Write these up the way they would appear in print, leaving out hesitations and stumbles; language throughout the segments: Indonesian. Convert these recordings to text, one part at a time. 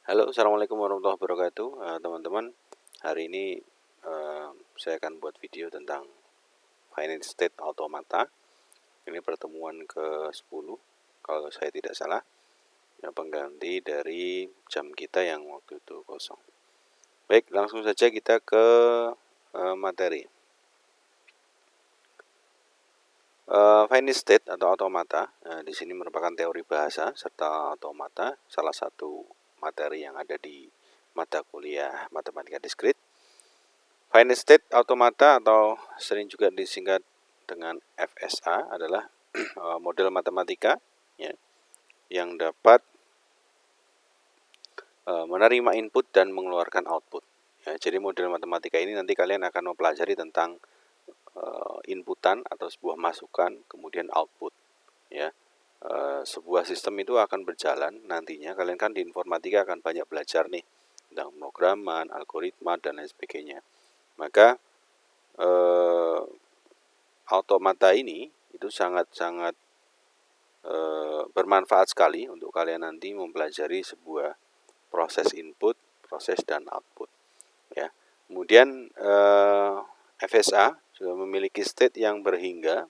Halo, assalamualaikum warahmatullahi wabarakatuh, teman-teman. Hari ini saya akan buat video tentang finite state automata. Ini pertemuan ke-10 kalau saya tidak salah, yang pengganti dari jam kita yang waktu itu kosong. Baik, langsung saja kita ke materi. Finite state atau automata di sini merupakan teori bahasa serta automata, salah satu materi yang ada di mata kuliah matematika diskrit. Finite state automata atau sering juga disingkat dengan FSA adalah model matematika ya, yang dapat menerima input dan mengeluarkan output. Ya, jadi model matematika ini nanti kalian akan mempelajari tentang inputan atau sebuah masukan, kemudian output. Ya, sebuah sistem itu akan berjalan nantinya. Kalian kan di informatika akan banyak belajar nih tentang pemrograman, algoritma dan lain sebagainya. Maka automata ini itu sangat-sangat bermanfaat sekali untuk kalian nanti mempelajari sebuah proses input, proses dan output. Ya. Kemudian FSA juga memiliki state yang berhingga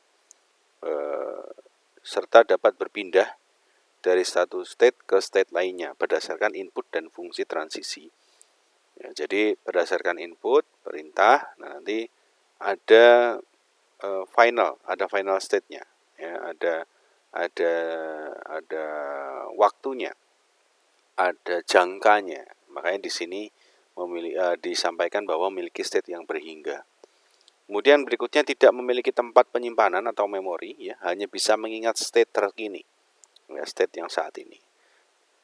serta dapat berpindah dari satu state ke state lainnya berdasarkan input dan fungsi transisi. Ya, jadi berdasarkan input, perintah, nah nanti ada final state-nya, ya, ada waktunya, ada jangkanya. Makanya di sini disampaikan bahwa memiliki state yang berhingga. Kemudian berikutnya tidak memiliki tempat penyimpanan atau memori, ya, hanya bisa mengingat state terkini, ya, state yang saat ini.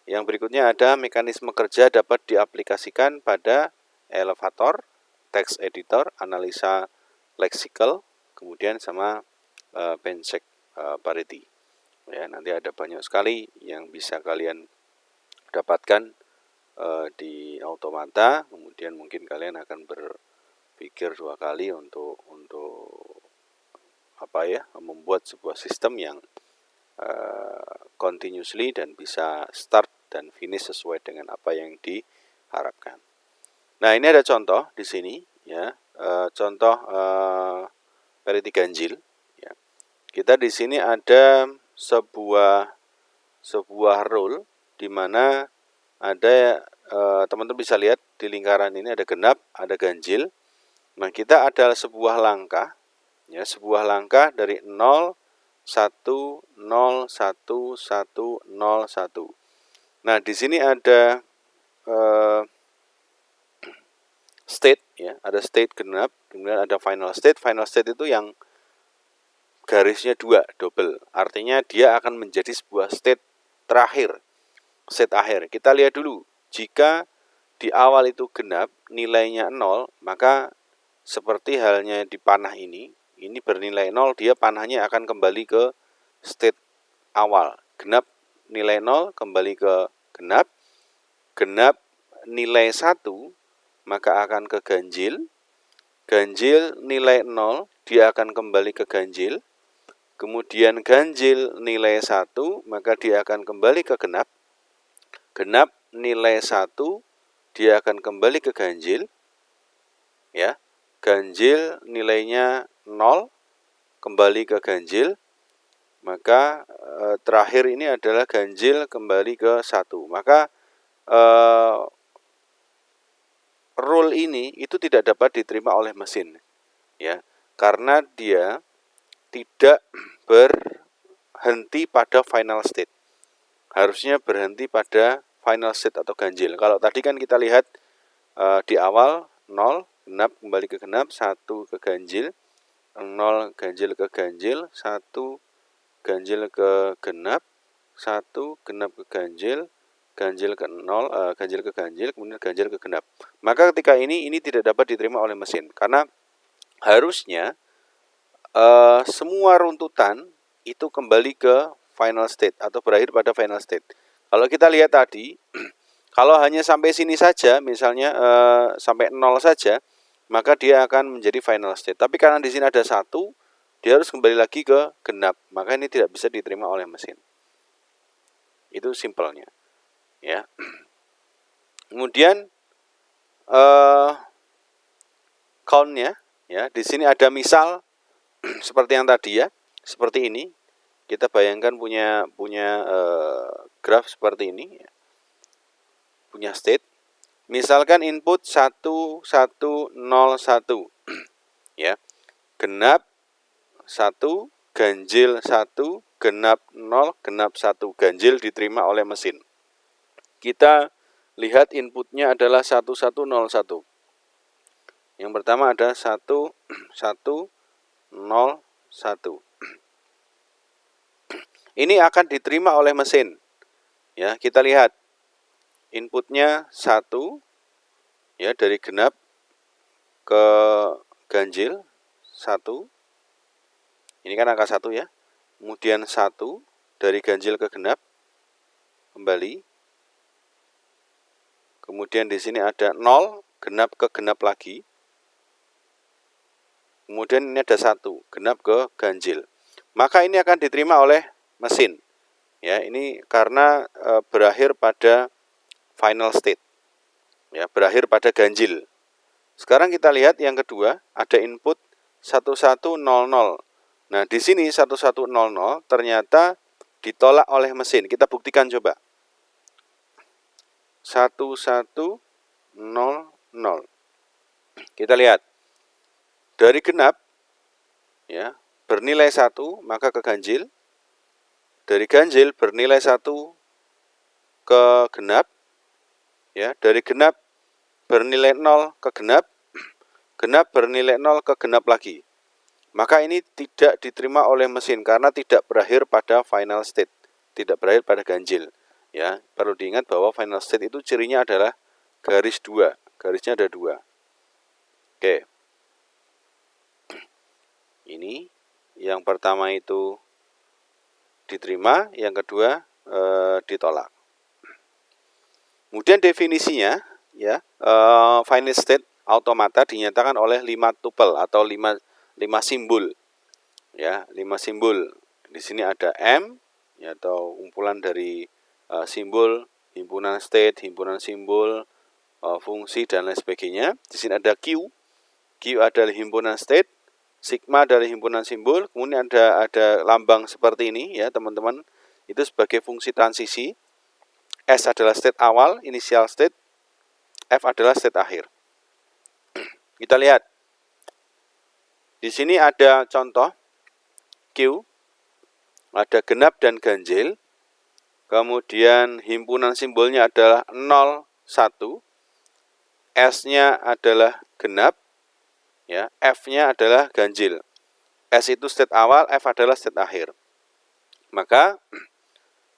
Yang berikutnya ada mekanisme kerja dapat diaplikasikan pada elevator, text editor, analisa leksikal, kemudian sama Banchak parity. Ya, nanti ada banyak sekali yang bisa kalian dapatkan di automata. Kemudian mungkin kalian akan berpikir dua kali untuk membuat sebuah sistem yang continuously dan bisa start dan finish sesuai dengan apa yang diharapkan. Nah, ini ada contoh di sini, ya, contoh parity ganjil. Ya. Kita di sini ada sebuah rule di mana ada teman-teman bisa lihat di lingkaran ini ada genap, ada ganjil. Nah, kita ada sebuah langkah, ya, sebuah langkah dari 0 1 0 1 1 0 1. Nah, di sini ada state, ya, ada state genap, kemudian ada final state. Final state itu yang garisnya 2, double. Artinya dia akan menjadi sebuah state terakhir, state akhir. Kita lihat dulu, jika di awal itu genap, nilainya 0, maka seperti halnya di panah ini bernilai 0, dia panahnya akan kembali ke state awal. Genap nilai 0 kembali ke genap. Genap nilai 1 maka akan ke ganjil. Ganjil nilai 0 dia akan kembali ke ganjil. Kemudian ganjil nilai 1 maka dia akan kembali ke genap. Genap nilai 1 dia akan kembali ke ganjil. Ya. Ganjil nilainya 0 kembali ke ganjil. Maka terakhir ini adalah ganjil kembali ke 1. Maka rule ini itu tidak dapat diterima oleh mesin, ya, karena dia tidak berhenti pada final state. Harusnya berhenti pada final state atau ganjil. Kalau tadi kan kita lihat di awal 0 genap kembali ke genap, 1 ke ganjil, 0 ganjil ke ganjil, 1 ganjil ke genap, 1 genap ke ganjil, ganjil ke 0, ganjil ke ganjil, kemudian ganjil ke genap. Maka ketika ini tidak dapat diterima oleh mesin, karena harusnya semua runtutan itu kembali ke final state atau berakhir pada final state. Kalau kita lihat tadi, kalau hanya sampai sini saja, misalnya sampai 0 saja, maka dia akan menjadi final state. Tapi karena di sini ada 1, dia harus kembali lagi ke genap. Maka ini tidak bisa diterima oleh mesin. Itu simpelnya, ya. Kemudian count-nya, ya, di sini ada misal seperti yang tadi ya, seperti ini. Kita bayangkan punya graf seperti ini, ya. Punya state. Misalkan input 1, 1, 0, 1. Ya. Genap 1, ganjil 1, genap 0, genap 1. Ganjil diterima oleh mesin. Kita lihat inputnya adalah 1101. Yang pertama ada 1, 1, 0, 1. Ini akan diterima oleh mesin. Ya, kita lihat inputnya 1, ya, dari genap ke ganjil 1. Ini kan angka 1 ya. Kemudian 1 dari ganjil ke genap kembali. Kemudian di sini ada 0, genap ke genap lagi. Kemudian ini ada 1, genap ke ganjil. Maka ini akan diterima oleh mesin. Ya, ini karena berakhir pada final state. Ya, berakhir pada ganjil. Sekarang kita lihat yang kedua, ada input 1100. Nah, di sini 1100 ternyata ditolak oleh mesin. Kita buktikan coba. 1100. Kita lihat. Dari genap, ya, bernilai 1, maka ke ganjil. Dari ganjil bernilai 1 ke genap, ya, dari genap bernilai 0 ke genap, genap bernilai 0 ke genap lagi. Maka ini tidak diterima oleh mesin karena tidak berakhir pada final state, tidak berakhir pada ganjil. Ya, perlu diingat bahwa final state itu cirinya adalah garis 2, garisnya ada 2. Oke. Ini yang pertama itu diterima, yang kedua ditolak. Kemudian definisinya, ya, final state automata dinyatakan oleh 5 tuple atau 5 simbol. Ya, 5 simbol. Di sini ada M, ya, atau kumpulan dari simbol, himpunan state, himpunan simbol, fungsi dan lain sebagainya. Di sini ada Q. Q adalah himpunan state, sigma dari himpunan simbol, kemudian ada lambang seperti ini ya teman-teman, itu sebagai fungsi transisi. S adalah state awal, initial state, F adalah state akhir. Kita lihat, di sini ada contoh Q, ada genap dan ganjil, kemudian himpunan simbolnya adalah 0, 1, S-nya adalah genap, ya, F-nya adalah ganjil. S itu state awal, F adalah state akhir. Maka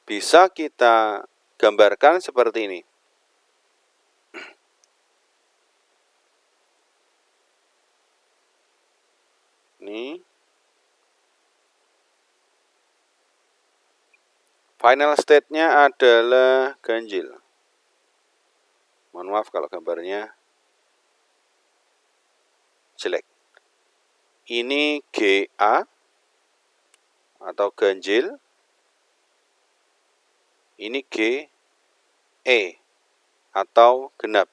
bisa kita gambarkan seperti ini. Ini final state-nya adalah ganjil. Mohon maaf kalau gambarnya jelek. Ini GA atau ganjil. Ini GE atau genap.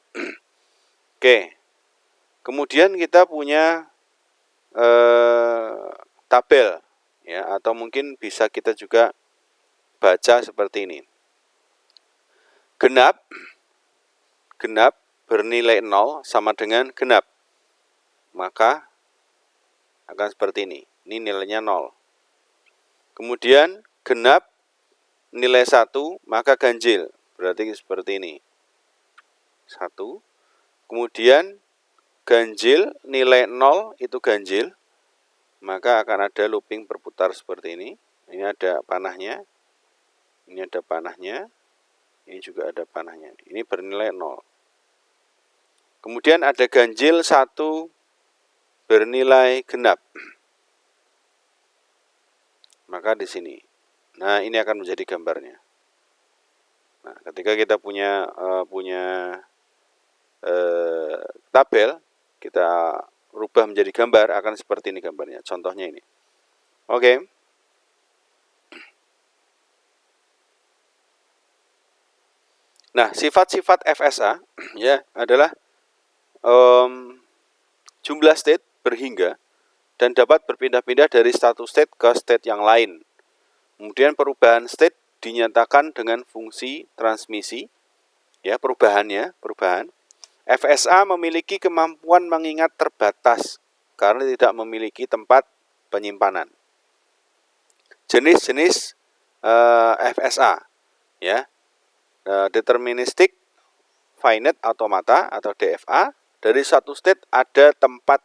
Oke. Kemudian kita punya tabel, ya, atau mungkin bisa kita juga baca seperti ini. Genap bernilai 0 sama dengan genap. Maka akan seperti ini. Ini nilainya 0. Kemudian genap nilai 1, maka ganjil. Berarti seperti ini. 1. Kemudian ganjil nilai 0 itu ganjil. Maka akan ada looping berputar seperti ini. Ini ada panahnya. Ini ada panahnya. Ini juga ada panahnya. Ini bernilai 0. Kemudian ada ganjil 1 bernilai genap. Maka di sini. Nah, ini akan menjadi gambarnya. Nah, ketika kita punya tabel, kita rubah menjadi gambar, akan seperti ini gambarnya. Contohnya ini. Oke. Nah, sifat-sifat FSA ya adalah jumlah state berhingga dan dapat berpindah-pindah dari satu state ke state yang lain. Kemudian perubahan state dinyatakan dengan fungsi transmisi, ya perubahan. FSA memiliki kemampuan mengingat terbatas karena tidak memiliki tempat penyimpanan. Jenis-jenis FSA, ya, deterministic finite automata atau DFA. Dari satu state ada tepat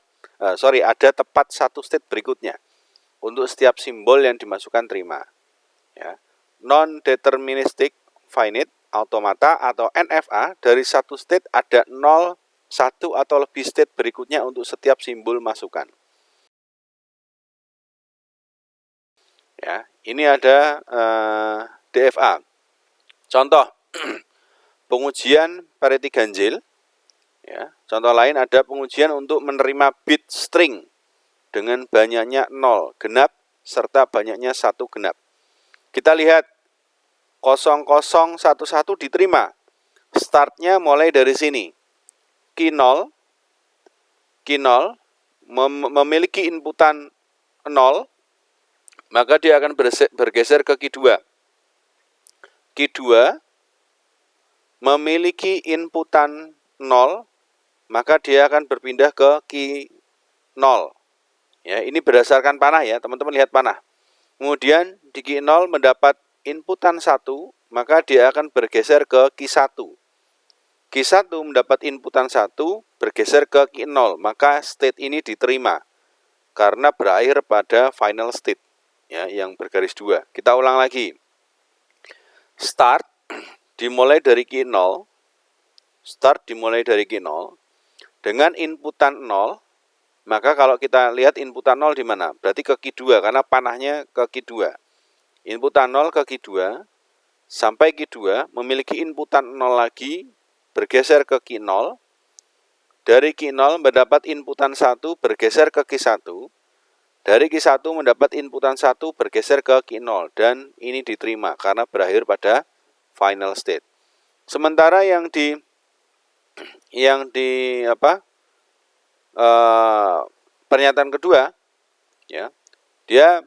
satu state berikutnya untuk setiap simbol yang dimasukkan terima. Ya. Non-deterministic finite automata atau NFA, dari satu state ada 0, 1 atau lebih state berikutnya untuk setiap simbol masukan. Ya, ini ada DFA. Contoh pengujian pariti ganjil. Ya, contoh lain ada pengujian untuk menerima bit string dengan banyaknya 0 genap serta banyaknya 1 genap. Kita lihat 0011 diterima. Startnya mulai dari sini. Q0 memiliki inputan 0, maka dia akan bergeser ke Q2. Q2 memiliki inputan 0, maka dia akan berpindah ke Q0. Ya, ini berdasarkan panah ya, teman-teman lihat panah. Kemudian di Q0 mendapat inputan 1, maka dia akan bergeser ke Q1. Q1 mendapat inputan 1, bergeser ke Q0, maka state ini diterima karena berakhir pada final state, ya, yang bergaris 2. Kita ulang lagi. Start dimulai dari Q0, dengan inputan 0, maka kalau kita lihat inputan 0 di mana? Berarti ke Q2, karena panahnya ke Q2. Inputan 0 ke Q2, sampai Q2 memiliki inputan 0 lagi, bergeser ke Q0. Dari Q0 mendapat inputan 1, bergeser ke Q1. Dari Q1 mendapat inputan 1, bergeser ke Q0. Dan ini diterima karena berakhir pada final state. Sementara yang di pernyataan kedua, ya, dia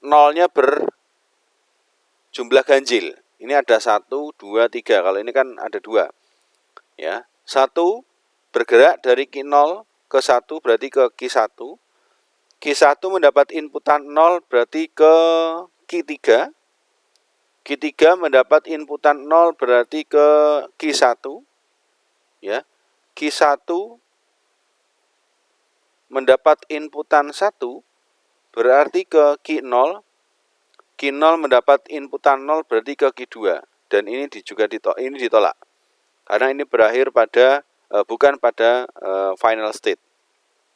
nolnya berjumlah ganjil. Ini ada 1, 2, 3. Kalau ini kan ada 2. Ya, 1 bergerak dari Q0 ke 1 berarti ke Q1. Q1 mendapat inputan 0 berarti ke Q3. Q3 mendapat inputan 0 berarti ke Q1. Ya. Q1 mendapat inputan 1 berarti ke Q0. Q0 mendapat inputan 0 berarti ke Q2. Dan ini juga ditolak. Karena ini berakhir pada bukan pada final state.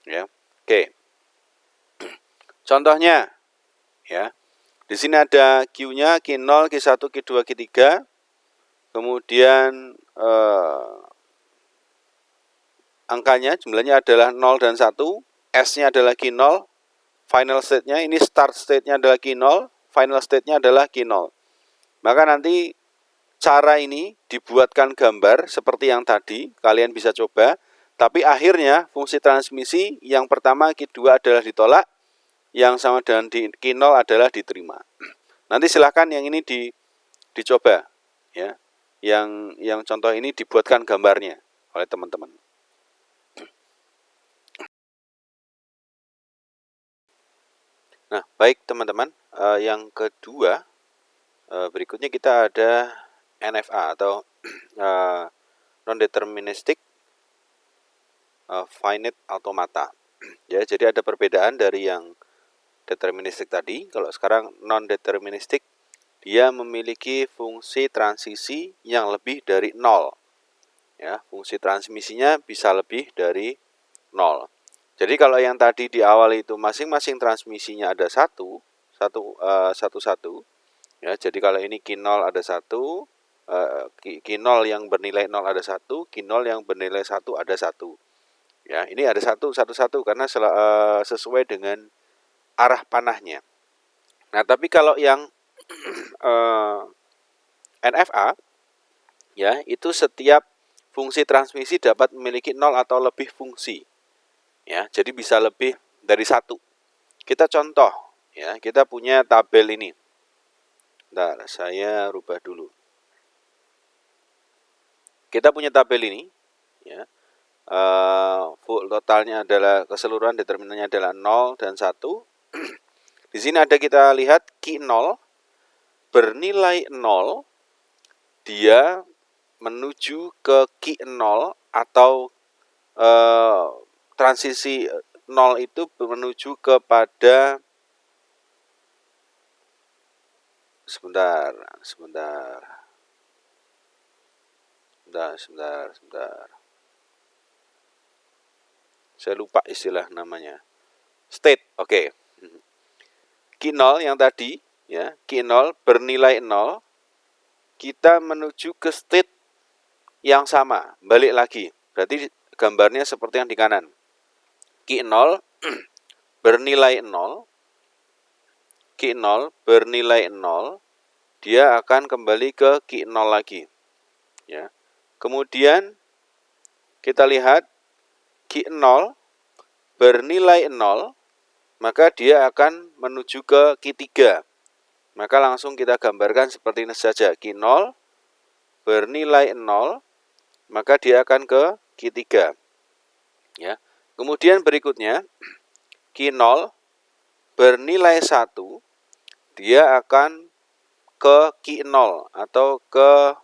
Ya. Oke. Contohnya, ya. Di sini ada Q-nya, Q0, Q1, Q2, Q3. Kemudian angkanya, jumlahnya adalah 0 dan 1. S-nya adalah Q0. Final state-nya, ini start state-nya adalah Q0. Final state-nya adalah Q0. Maka nanti cara ini dibuatkan gambar seperti yang tadi. Kalian bisa coba. Tapi akhirnya fungsi transmisi yang pertama Q2 adalah ditolak. Yang sama dengan di Q0 adalah diterima. Nanti silahkan yang ini dicoba, ya. Yang contoh ini dibuatkan gambarnya oleh teman-teman. Nah, baik teman-teman. Yang kedua, berikutnya kita ada NFA atau non-deterministic finite automata. Ya, jadi ada perbedaan dari yang deterministik tadi. Kalau sekarang non-deterministik, dia memiliki fungsi transisi yang lebih dari 0. Ya, fungsi transmisinya bisa lebih dari 0. Jadi kalau yang tadi di awal itu masing-masing transmisinya ada 1, ya, jadi kalau ini Q0 ada 1, Q0 yang bernilai 0 ada 1, Q0 yang bernilai 1 ada 1. Ya, ini ada 1 karena sesuai dengan arah panahnya. Nah, tapi kalau yang NFA, ya, itu setiap fungsi transmisi dapat memiliki 0 atau lebih fungsi. Ya, jadi bisa lebih dari satu. Kita contoh, ya, kita punya tabel ini. Bentar, saya rubah dulu. Kita punya tabel ini, ya. Full totalnya adalah keseluruhan determinannya adalah 0 dan 1. Di sini ada kita lihat Q 0 bernilai 0, dia menuju ke Q 0 atau transisi 0 itu menuju kepada sebentar. Saya lupa istilah namanya. State, oke. Q0 yang tadi, ya, Q0 bernilai 0, kita menuju ke state yang sama, balik lagi. Berarti gambarnya seperti yang di kanan. Q0 bernilai 0, Q0 bernilai 0, dia akan kembali ke Q0 lagi. Ya. Kemudian kita lihat Q0 bernilai 0, maka dia akan menuju ke Q3. Maka langsung kita gambarkan seperti ini saja. Q0 bernilai 0, maka dia akan ke Q3. Ya. Kemudian berikutnya, Q0 bernilai 1, dia akan ke Q0 atau ke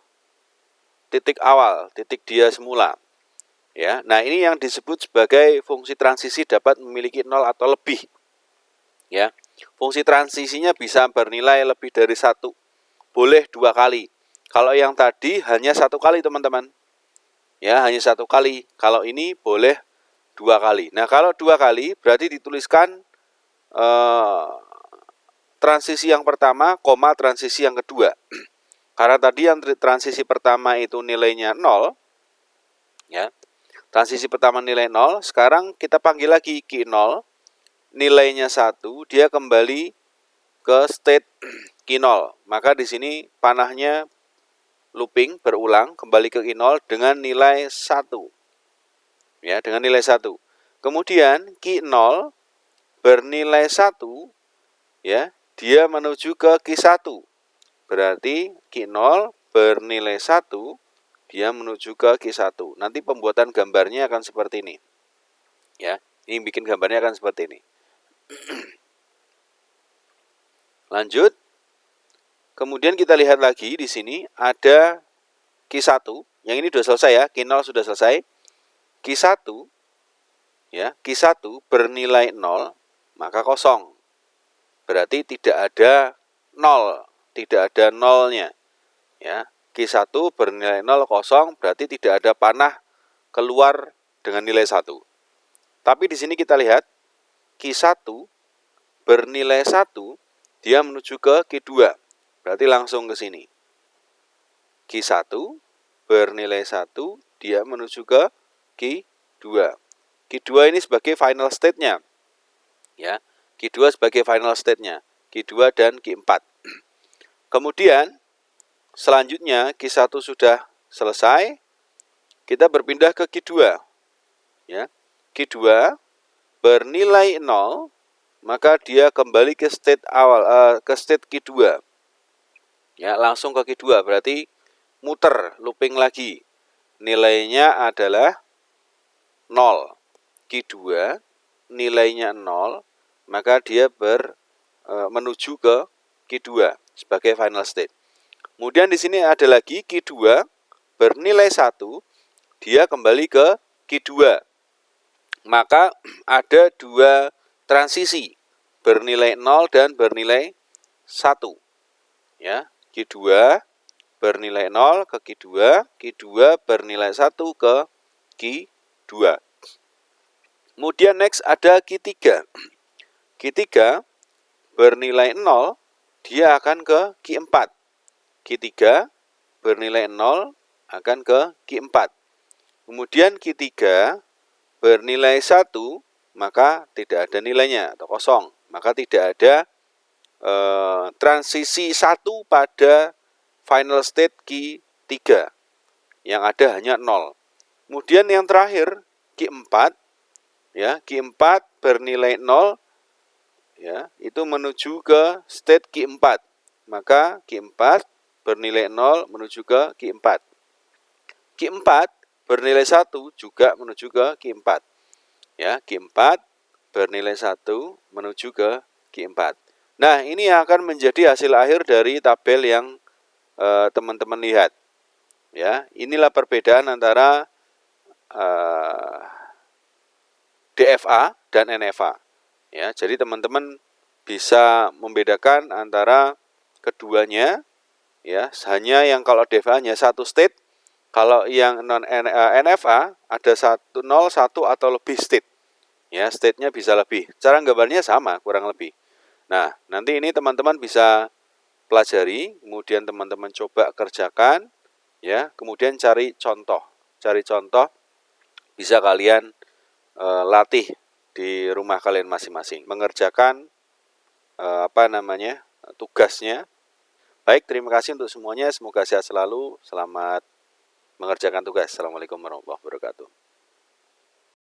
titik awal, titik dia semula. Ya. Nah, ini yang disebut sebagai fungsi transisi dapat memiliki 0 atau lebih. Ya. Fungsi transisinya bisa bernilai lebih dari 1. Boleh 2 kali. Kalau yang tadi hanya 1 kali, teman-teman. Ya, hanya 1 kali. Kalau ini boleh 2 kali. Nah, kalau 2 kali berarti dituliskan transisi yang pertama, koma transisi yang kedua. Karena tadi yang transisi pertama itu nilainya 0, ya. Transisi pertama nilai 0, sekarang kita panggil lagi Q0, nilainya 1, dia kembali ke state Q0. Maka di sini panahnya looping, berulang, kembali ke Q0 dengan nilai 1. Ya, dengan nilai 1. Kemudian Q0 bernilai 1, ya, dia menuju ke Q1. Berarti Q0 bernilai 1, dia menuju ke Q1. Nanti pembuatan gambarnya akan seperti ini. Ya, ini bikin gambarnya akan seperti ini. Lanjut. Kemudian kita lihat lagi di sini ada Q1. Yang ini sudah selesai ya, Q0 sudah selesai. Q1, ya, Q1 bernilai 0, maka kosong. Berarti tidak ada 0, tidak ada nolnya. Ya, Q1 bernilai 0 kosong, berarti tidak ada panah keluar dengan nilai 1. Tapi di sini kita lihat Q1 bernilai 1, dia menuju ke Q2. Berarti langsung ke sini. Q1 bernilai 1, dia menuju ke Q2. Q2 ini sebagai final state-nya. Ya, Q2 sebagai final state-nya. Q2 dan Q4. Kemudian selanjutnya Q1 sudah selesai, kita berpindah ke Q2. Ya. Q2 bernilai 0, maka dia kembali ke state awal, ke state Q2. Ya, langsung ke Q2, berarti muter, looping lagi. Nilainya adalah 0. Q2 nilainya 0, maka dia menuju ke Q2 sebagai final state. Kemudian di sini ada lagi Q2 bernilai 1, dia kembali ke Q2. Maka ada 2 transisi, bernilai 0 dan bernilai 1. Ya, Q2 bernilai 0 ke Q2, Q2 bernilai 1 ke Q2. Kemudian next ada Q3. Q3 bernilai 0, dia akan ke Q4. Q3 bernilai 0 akan ke Q4. Kemudian Q3 bernilai 1, maka tidak ada nilainya atau kosong. Maka tidak ada transisi 1 pada final state Q3. Yang ada hanya 0. Kemudian yang terakhir Q4 ya, Q4 bernilai 0 ya, itu menuju ke state Q4. Maka Q4 bernilai 0 menuju ke Q4. Q4 bernilai 1 juga menuju ke Q4. Ya, Q4 bernilai 1 menuju ke Q4. Nah, ini akan menjadi hasil akhir dari tabel yang teman-teman lihat. Ya, inilah perbedaan antara DFA dan NFA. Ya, jadi teman-teman bisa membedakan antara keduanya. Ya, hanya yang kalau DFA hanya satu state, kalau yang non NFA ada 1, 0, 1 atau lebih state. Ya, state-nya bisa lebih. Cara gambarnya sama kurang lebih. Nah, nanti ini teman-teman bisa pelajari, kemudian teman-teman coba kerjakan, ya, kemudian cari contoh. Cari contoh bisa kalian latih di rumah kalian masing-masing, mengerjakan tugasnya. Baik, terima kasih untuk semuanya. Semoga sehat selalu. Selamat mengerjakan tugas. Assalamualaikum warahmatullahi wabarakatuh.